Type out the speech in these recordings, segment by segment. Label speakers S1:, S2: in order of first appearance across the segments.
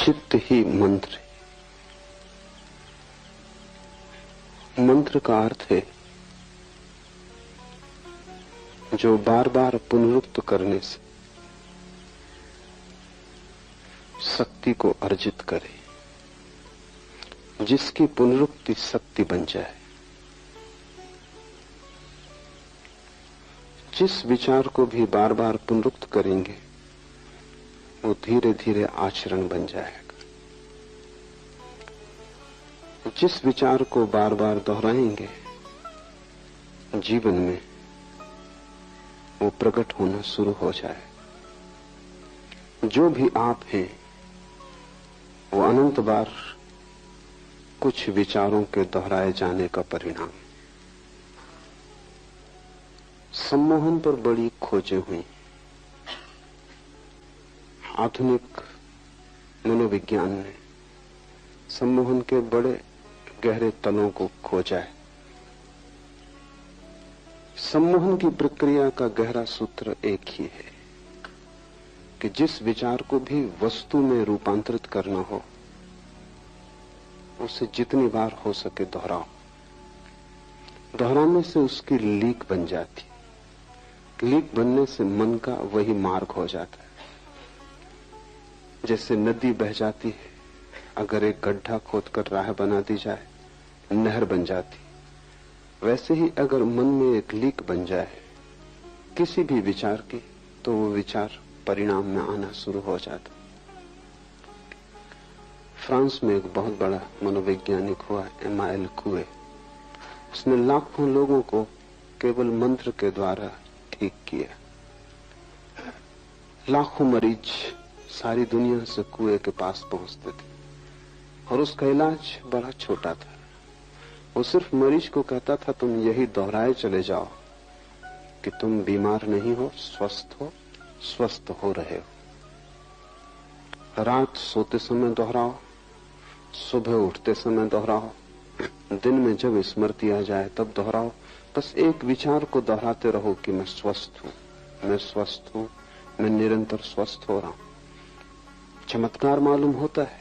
S1: चित्त ही मंत्र है। मंत्र का अर्थ है जो बार बार पुनरुक्त करने से शक्ति को अर्जित करे, जिसकी पुनरुक्ति शक्ति बन जाए। जिस विचार को भी बार बार पुनरुक्त करेंगे वो धीरे धीरे आचरण बन जाएगा। जिस विचार को बार बार दोहराएंगे जीवन में वो प्रकट होना शुरू हो जाए। जो भी आप हैं वो अनंत बार कुछ विचारों के दोहराए जाने का परिणाम। सम्मोहन पर बड़ी खोजें हुई। आधुनिक मनोविज्ञान ने सम्मोहन के बड़े गहरे तलों को खोजा है। सम्मोहन की प्रक्रिया का गहरा सूत्र एक ही है कि जिस विचार को भी वस्तु में रूपांतरित करना हो उसे जितनी बार हो सके दोहराओ। दोहराने से उसकी लीक बन जाती। लीक बनने से मन का वही मार्ग हो जाता है। जैसे नदी बह जाती है, अगर एक गड्ढा खोदकर राह बना दी जाए नहर बन जाती। वैसे ही अगर मन में एक लीक बन जाए किसी भी विचार की, तो वो विचार परिणाम में आना शुरू हो जाता। फ्रांस में एक बहुत बड़ा मनोवैज्ञानिक हुआ एमाइल कुए। उसने लाखों लोगों को केवल मंत्र के द्वारा ठीक किया। लाखों मरीज सारी दुनिया से कुएं के पास पहुंचते थे और उसका इलाज बड़ा छोटा था। वो सिर्फ मरीज को कहता था तुम यही दोहराए चले जाओ कि तुम बीमार नहीं हो, स्वस्थ हो रहे हो। रात सोते समय दोहराओ, सुबह उठते समय दोहराओ, दिन में जब स्मृति आ जाए तब दोहराओ। बस एक विचार को दोहराते रहो कि मैं स्वस्थ हूं, मैं स्वस्थ हूं, मैं निरंतर स्वस्थ हो रहा हूं। चमत्कार मालूम होता है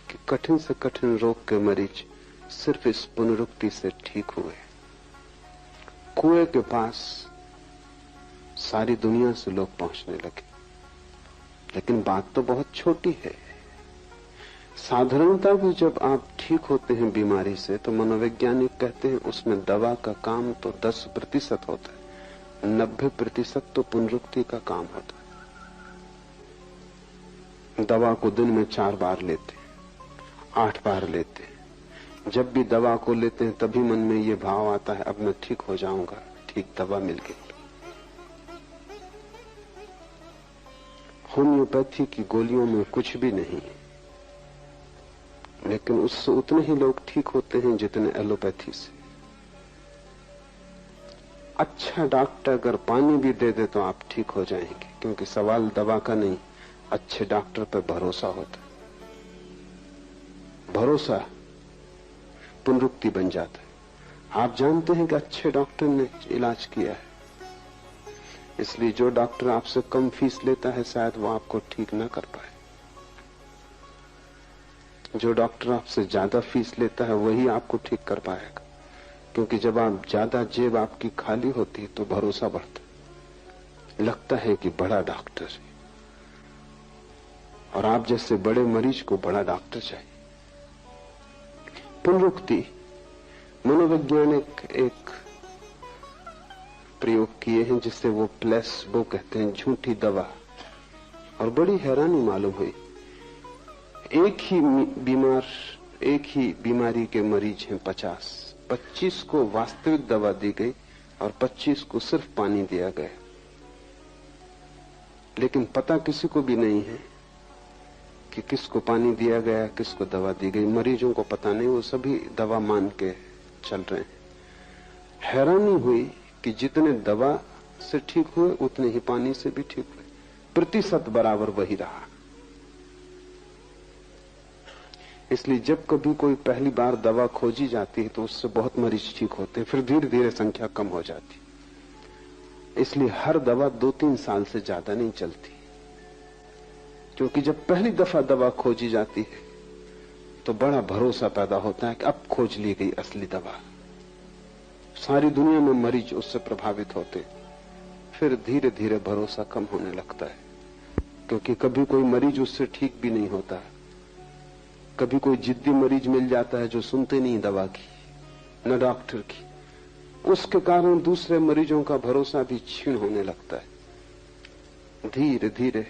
S1: कि कठिन से कठिन रोग के मरीज सिर्फ इस पुनरुक्ति से ठीक हुए। कुएं के पास सारी दुनिया से लोग पहुंचने लगे। लेकिन बात तो बहुत छोटी है। साधारणता भी जब आप ठीक होते हैं बीमारी से तो मनोवैज्ञानिक कहते हैं उसमें दवा का काम तो 10% होता है, 90% तो पुनरुक्ति का काम होता है। दवा को दिन में 4 बार लेते, 8 बार लेते। जब भी दवा को लेते हैं तभी मन में ये भाव आता है अब मैं ठीक हो जाऊंगा, ठीक दवा मिल गई। होम्योपैथी की गोलियों में कुछ भी नहीं, लेकिन उससे उतने ही लोग ठीक होते हैं जितने एलोपैथी से। अच्छा डॉक्टर अगर पानी भी दे दे तो आप ठीक हो जाएंगे, क्योंकि सवाल दवा का नहीं, अच्छे डॉक्टर पर भरोसा होता है। भरोसा पुनरुक्ति बन जाता है। आप जानते हैं कि अच्छे डॉक्टर ने इलाज किया है, इसलिए जो डॉक्टर आपसे कम फीस लेता है शायद वो आपको ठीक ना कर पाए। जो डॉक्टर आपसे ज्यादा फीस लेता है वही आपको ठीक कर पाएगा, क्योंकि जब आप ज्यादा जेब आपकी खाली होती है तो भरोसा बढ़ता है, लगता है कि बड़ा डॉक्टर है और आप जैसे बड़े मरीज को बड़ा डॉक्टर चाहिए। पुनरुक्ति मनोवैज्ञानिक एक प्रयोग किए हैं जिसे वो प्लेसबो कहते हैं, झूठी दवा। और बड़ी हैरानी मालूम हुई। एक ही बीमारी के मरीज हैं 25 को वास्तविक दवा दी गई और 25 को सिर्फ पानी दिया गया। लेकिन पता किसी को भी नहीं है कि किसको पानी दिया गया, किसको दवा दी गई। मरीजों को पता नहीं, वो सभी दवा मान के चल रहे हैं। हैरानी हुई कि जितने दवा से ठीक हुए उतने ही पानी से भी ठीक हुए। प्रतिशत बराबर वही रहा। इसलिए जब कभी कोई पहली बार दवा खोजी जाती है तो उससे बहुत मरीज ठीक होते हैं, फिर धीरे धीरे संख्या कम हो जाती। इसलिए हर दवा 2-3 साल से ज्यादा नहीं चलती। क्योंकि जब पहली दफा दवा खोजी जाती है तो बड़ा भरोसा पैदा होता है कि अब खोज ली गई असली दवा। सारी दुनिया में मरीज उससे प्रभावित होते, फिर धीरे धीरे भरोसा कम होने लगता है, क्योंकि कभी कोई मरीज उससे ठीक भी नहीं होता। कभी कोई जिद्दी मरीज मिल जाता है जो सुनते नहीं दवा की न डॉक्टर की, उसके कारण दूसरे मरीजों का भरोसा भी क्षीण होने लगता है। धीरे धीरे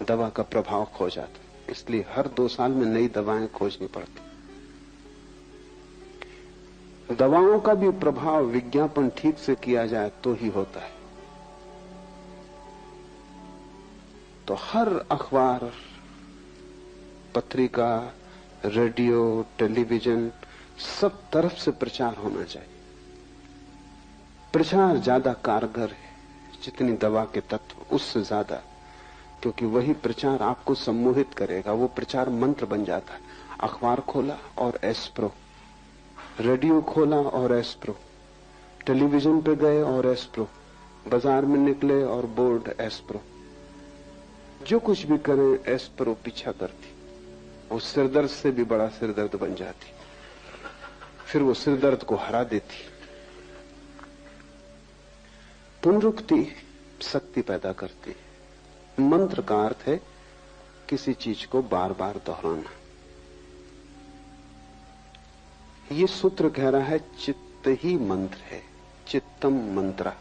S1: दवा का प्रभाव खो जाता है। इसलिए हर 2 साल में नई दवाएं खोजनी पड़ती। दवाओं का भी प्रभाव विज्ञापन ठीक से किया जाए तो ही होता है। तो हर अखबार, पत्रिका, रेडियो, टेलीविजन, सब तरफ से प्रचार होना चाहिए। प्रचार ज्यादा कारगर है जितनी दवा के तत्व, उससे ज्यादा, क्योंकि वही प्रचार आपको सम्मोहित करेगा। वो प्रचार मंत्र बन जाता है। अखबार खोला और एस्प्रो, रेडियो खोला और एस्प्रो, टेलीविजन पे गए और एस्प्रो, बाजार में निकले और बोर्ड एस्प्रो, जो कुछ भी करें एस्प्रो पीछा करती। वो सिरदर्द से भी बड़ा सिरदर्द बन जाती, फिर वो सिरदर्द को हरा देती। पुनरुक्ति शक्ति पैदा करती है। मंत्र का अर्थ है किसी चीज को बार बार दोहराना। ये सूत्र कह रहा है चित्त ही मंत्र है, चित्तम मंत्रा।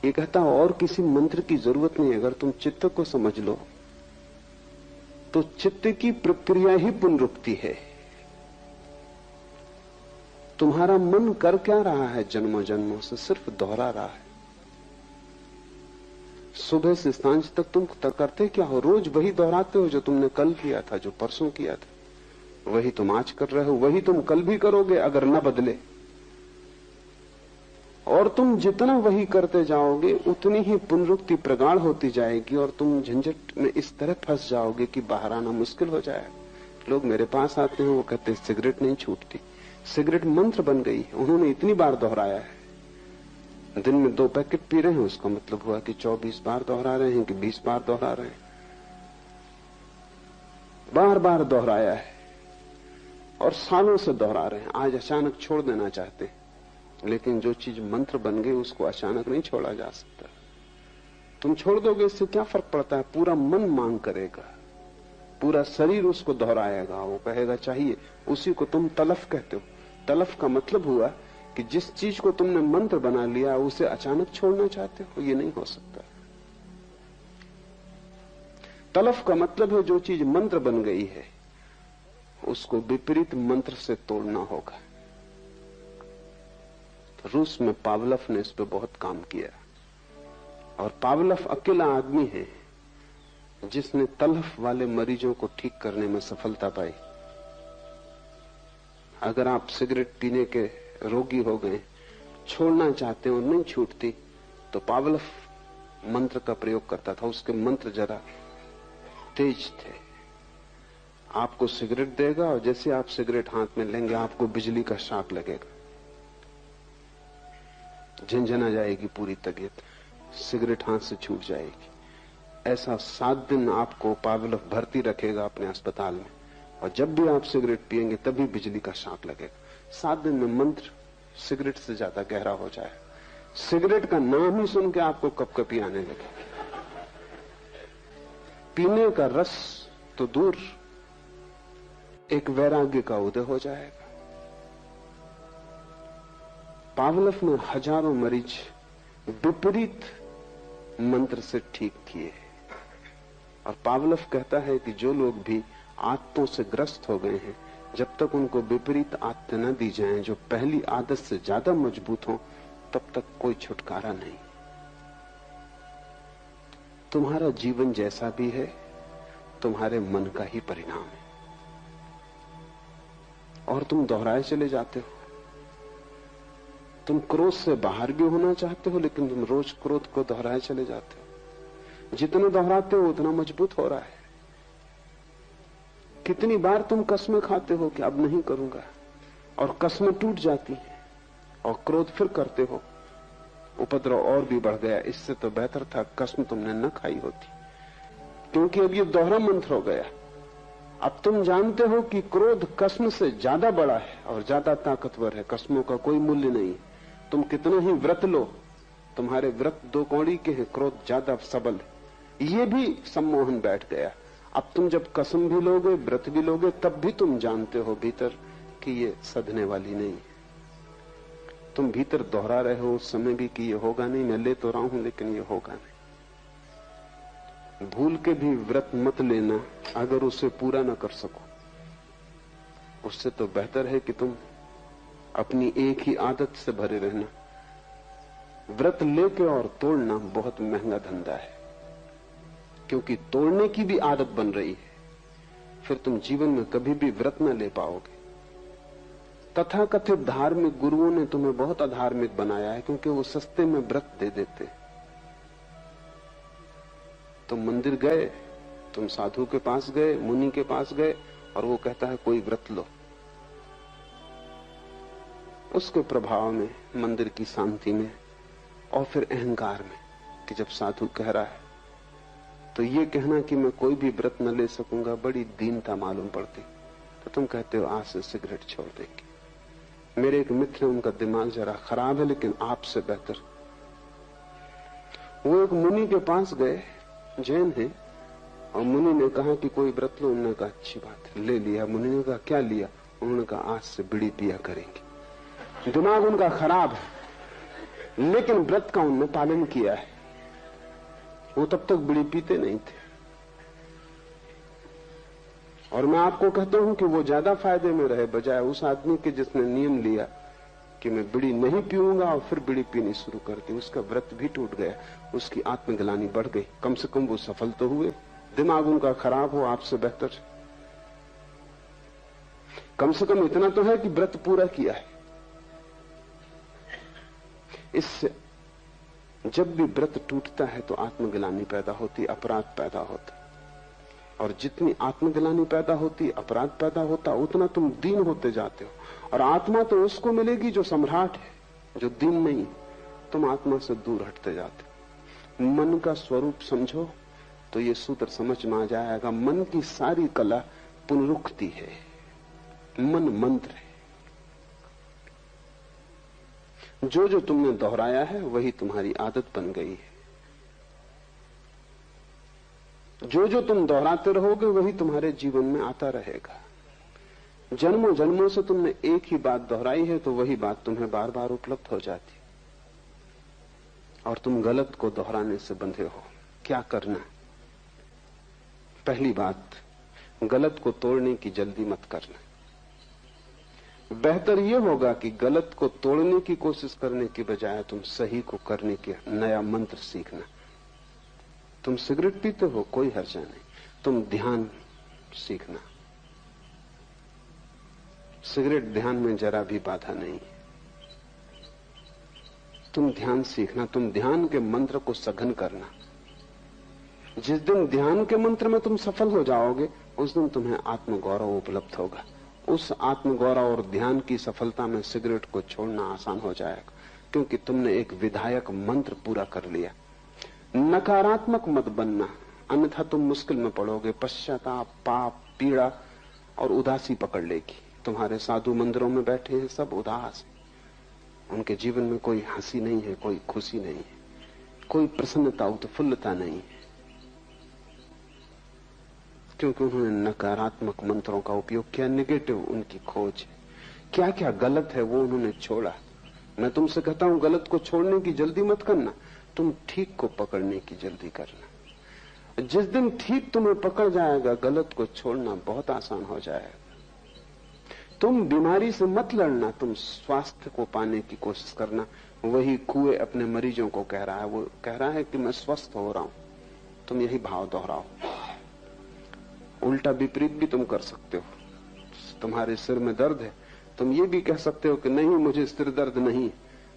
S1: ये कहता और किसी मंत्र की जरूरत नहीं। अगर तुम चित्त को समझ लो तो चित्त की प्रक्रिया ही पुनरुक्ति है। तुम्हारा मन कर क्या रहा है जन्मों जन्मों से? सिर्फ दोहरा रहा है। सुबह से सांझ तक तुम करते क्या हो? रोज वही दोहराते हो जो तुमने कल किया था, जो परसों किया था। वही तुम आज कर रहे हो, वही तुम कल भी करोगे अगर न बदले। और तुम जितना वही करते जाओगे उतनी ही पुनरुक्ति प्रगाढ़ होती जाएगी और तुम झंझट में इस तरह फंस जाओगे कि बाहर आना मुश्किल हो जाएगा। लोग मेरे पास आते हैं, वो कहते हैं सिगरेट नहीं छूटती। सिगरेट मंत्र बन गई, उन्होंने इतनी बार दोहराया है। दिन में 2 पैकेट पी रहे हैं, उसका मतलब हुआ कि 24 बार दोहरा रहे हैं कि 20 बार दोहरा रहे हैं। बार बार दोहराया है और सालों से दोहरा रहे हैं। आज अचानक छोड़ देना चाहते हैं, लेकिन जो चीज मंत्र बन गई उसको अचानक नहीं छोड़ा जा सकता। तुम छोड़ दोगे इससे क्या फर्क पड़ता है? पूरा मन मांग करेगा, पूरा शरीर उसको दोहराएगा, वो कहेगा चाहिए। उसी को तुम तलफ कहते हो। तलफ का मतलब हुआ कि जिस चीज को तुमने मंत्र बना लिया उसे अचानक छोड़ना चाहते हो, ये नहीं हो सकता। तलफ का मतलब है जो चीज मंत्र बन गई है उसको विपरीत मंत्र से तोड़ना होगा। तो रूस में पावलव ने इस पे बहुत काम किया, और पावलव अकेला आदमी है जिसने तलफ वाले मरीजों को ठीक करने में सफलता पाई। अगर आप सिगरेट पीने के रोगी हो गए, छोड़ना चाहते हो, नहीं छूटती, तो पावलव मंत्र का प्रयोग करता था। उसके मंत्र जरा तेज थे। आपको सिगरेट देगा और जैसे आप सिगरेट हाथ में लेंगे आपको बिजली का शॉक लगेगा, झंझना जाएगी पूरी तबीयत, सिगरेट हाथ से छूट जाएगी। ऐसा 7 दिन आपको पावलव भर्ती रखेगा अपने अस्पताल में, और जब भी आप सिगरेट पिएंगे तभी बिजली का शॉक लगेगा। 7 दिन में मंत्र सिगरेट से ज्यादा गहरा हो जाए। सिगरेट का नाम ही सुन के आपको कपकपी आने लगे। पीने का रस तो दूर, एक वैराग्य का उदय हो जाएगा। पावलव ने हजारों मरीज विपरीत मंत्र से ठीक किए। और पावलव कहता है कि जो लोग भी आदतों से ग्रस्त हो गए हैं, जब तक उनको विपरीत आदतें न दी जाएं जो पहली आदत से ज्यादा मजबूत हो, तब तक कोई छुटकारा नहीं। तुम्हारा जीवन जैसा भी है तुम्हारे मन का ही परिणाम है, और तुम दोहराए चले जाते हो। तुम क्रोध से बाहर भी होना चाहते हो, लेकिन तुम रोज क्रोध को दोहराए चले जाते हो। जितना दोहराते हो उतना मजबूत हो रहा है। कितनी बार तुम कस्में खाते हो कि अब नहीं करूंगा, और कस्में टूट जाती हैं, और क्रोध फिर करते हो, उपद्रव और भी बढ़ गया। इससे तो बेहतर था कसम तुमने न खाई होती। क्योंकि अब ये दोहरा मंत्र हो गया। अब तुम जानते हो कि क्रोध कसम से ज्यादा बड़ा है और ज्यादा ताकतवर है। कसमों का कोई मूल्य नहीं। तुम कितना ही व्रत लो, तुम्हारे व्रत 2 कौड़ी के हैं, क्रोध ज्यादा सबल है। ये भी सम्मोहन बैठ गया। अब तुम जब कसम भी लोगे, व्रत भी लोगे, तब भी तुम जानते हो भीतर कि ये सधने वाली नहीं है। तुम भीतर दोहरा रहे हो उस समय भी कि ये होगा नहीं, मैं ले तो रहा हूं लेकिन ये होगा नहीं। भूल के भी व्रत मत लेना अगर उसे पूरा न कर सको। उससे तो बेहतर है कि तुम अपनी एक ही आदत से भरे रहना। व्रत लेके और तोड़ना बहुत महंगा धंधा है, क्योंकि तोड़ने की भी आदत बन रही है। फिर तुम जीवन में कभी भी व्रत न ले पाओगे। तथाकथित धार्मिक गुरुओं ने तुम्हें बहुत अधार्मिक बनाया है, क्योंकि वो सस्ते में व्रत दे देते। तुम मंदिर गए, तुम साधु के पास गए, मुनि के पास गए, और वो कहता है कोई व्रत लो। उसके प्रभाव में, मंदिर की शांति में और फिर अहंकार में कि जब साधु कह रहा है तो ये कहना कि मैं कोई भी व्रत न ले सकूंगा बड़ी दीनता मालूम पड़ती। तो तुम कहते हो आज से सिगरेट छोड़ देंगे। मेरे एक मित्र है, उनका दिमाग जरा खराब है लेकिन आपसे बेहतर। वो एक मुनि के पास गए, जैन है, और मुनि ने कहा कि कोई व्रत लो। उन्होंने कहा अच्छी बात है, ले लिया। मुनि ने कहा क्या लिया? उन्होंने कहा आज से बीड़ी पिया करेंगे। दिमाग उनका खराब है लेकिन व्रत का उन्होंने पालन किया है। वो तब तक बीड़ी पीते नहीं थे। और मैं आपको कहता हूं कि वो ज्यादा फायदे में रहे बजाय उस आदमी के जिसने नियम लिया कि मैं बीड़ी नहीं पीऊंगा और फिर बीड़ी पीनी शुरू कर दी। उसका व्रत भी टूट गया, उसकी आत्मग्लानि बढ़ गई। कम से कम वो सफल तो हुए। दिमाग उनका खराब हो, आपसे बेहतर। कम से कम इतना तो है कि व्रत पूरा किया है। इससे जब भी व्रत टूटता है तो आत्मग्लानि पैदा होती, अपराध पैदा होता। और जितनी आत्मग्लानि पैदा होती, अपराध पैदा होता, उतना तुम दीन होते जाते हो। और आत्मा तो उसको मिलेगी जो सम्राट है, जो दीन नहीं। तुम आत्मा से दूर हटते जाते हो। मन का स्वरूप समझो तो ये सूत्र समझ में आ जाएगा। मन की सारी कला पुनरुक्ति है। मन मंत्र है। जो जो तुमने दोहराया है वही तुम्हारी आदत बन गई है। जो जो तुम दोहराते रहोगे वही तुम्हारे जीवन में आता रहेगा। जन्मों जन्मों से तुमने एक ही बात दोहराई है तो वही बात तुम्हें बार बार उपलब्ध हो जाती, और तुम गलत को दोहराने से बंधे हो। क्या करना? पहली बात, गलत को तोड़ने की जल्दी मत करना। बेहतर यह होगा कि गलत को तोड़ने की कोशिश करने की बजाय तुम सही को करने के नया मंत्र सीखना। तुम सिगरेट पीते हो, कोई हर्जा नहीं, तुम ध्यान सीखना। सिगरेट ध्यान में जरा भी बाधा नहीं। तुम ध्यान सीखना, तुम ध्यान के मंत्र को सघन करना। जिस दिन ध्यान के मंत्र में तुम सफल हो जाओगे उस दिन तुम्हें आत्मगौरव उपलब्ध होगा। उस आत्मगौरव और ध्यान की सफलता में सिगरेट को छोड़ना आसान हो जाएगा, क्योंकि तुमने एक विधायक मंत्र पूरा कर लिया। नकारात्मक मत बनना, अन्यथा तुम मुश्किल में पड़ोगे। पश्चाताप, पाप, पीड़ा और उदासी पकड़ लेगी। तुम्हारे साधु मंदिरों में बैठे हैं, सब उदास हैं। उनके जीवन में कोई हंसी नहीं है, कोई खुशी नहीं है, कोई प्रसन्नता, उत्फुल्लता नहीं है, क्योंकि उन्होंने नकारात्मक मंत्रों का उपयोग किया। नेगेटिव उनकी खोज है। क्या क्या गलत है वो उन्होंने छोड़ा। मैं तुमसे कहता हूं गलत को छोड़ने की जल्दी मत करना, तुम ठीक को पकड़ने की जल्दी करना। जिस दिन ठीक तुम्हें पकड़ जाएगा गलत को छोड़ना बहुत आसान हो जाएगा। तुम बीमारी से मत लड़ना, तुम स्वास्थ्य को पाने की कोशिश करना। वही कुएं अपने मरीजों को कह रहा है, वो कह रहा है कि मैं स्वस्थ हो रहा हूं। तुम यही भाव दोहराओ। उल्टा विपरीत भी तुम कर सकते हो। तुम्हारे सिर में दर्द है, तुम ये भी कह सकते हो कि नहीं मुझे सिर दर्द नहीं।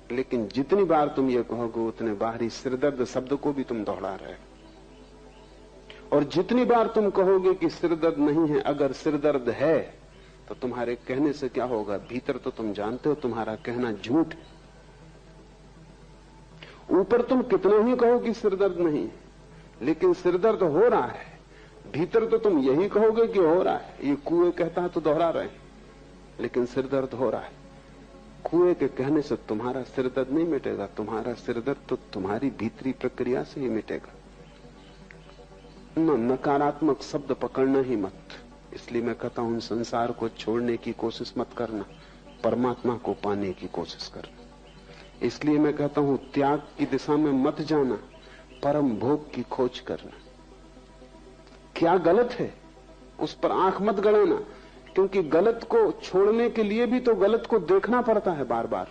S1: लेकिन जितनी बार तुम ये कहोगे उतने बाहरी सिर दर्द शब्द को भी तुम दोहरा रहे हो। और जितनी बार तुम कहोगे कि सिर दर्द नहीं है, अगर सिर दर्द है तो तुम्हारे कहने से क्या होगा? भीतर तो तुम जानते हो तुम्हारा कहना झूठ है। ऊपर तुम कितना ही कहो कि सिर दर्द नहीं, लेकिन सिर दर्द हो रहा है भीतर तो तुम यही कहोगे कि हो रहा है, ये कुएं कहता है तो दोहरा रहे हैं, लेकिन सिर दर्द हो रहा है। कुएं के कहने से तुम्हारा सिर दर्द नहीं मिटेगा, तुम्हारा सिर दर्द तो तुम्हारी भीतरी प्रक्रिया से ही मिटेगा। नकारात्मक शब्द पकड़ना ही मत। इसलिए मैं कहता हूं संसार को छोड़ने की कोशिश मत करना, परमात्मा को पाने की कोशिश करना। इसलिए मैं कहता हूं त्याग की दिशा में मत जाना, परम भोग की खोज करना। क्या गलत है उस पर आंख मत गड़ाना, क्योंकि गलत को छोड़ने के लिए भी तो गलत को देखना पड़ता है बार बार।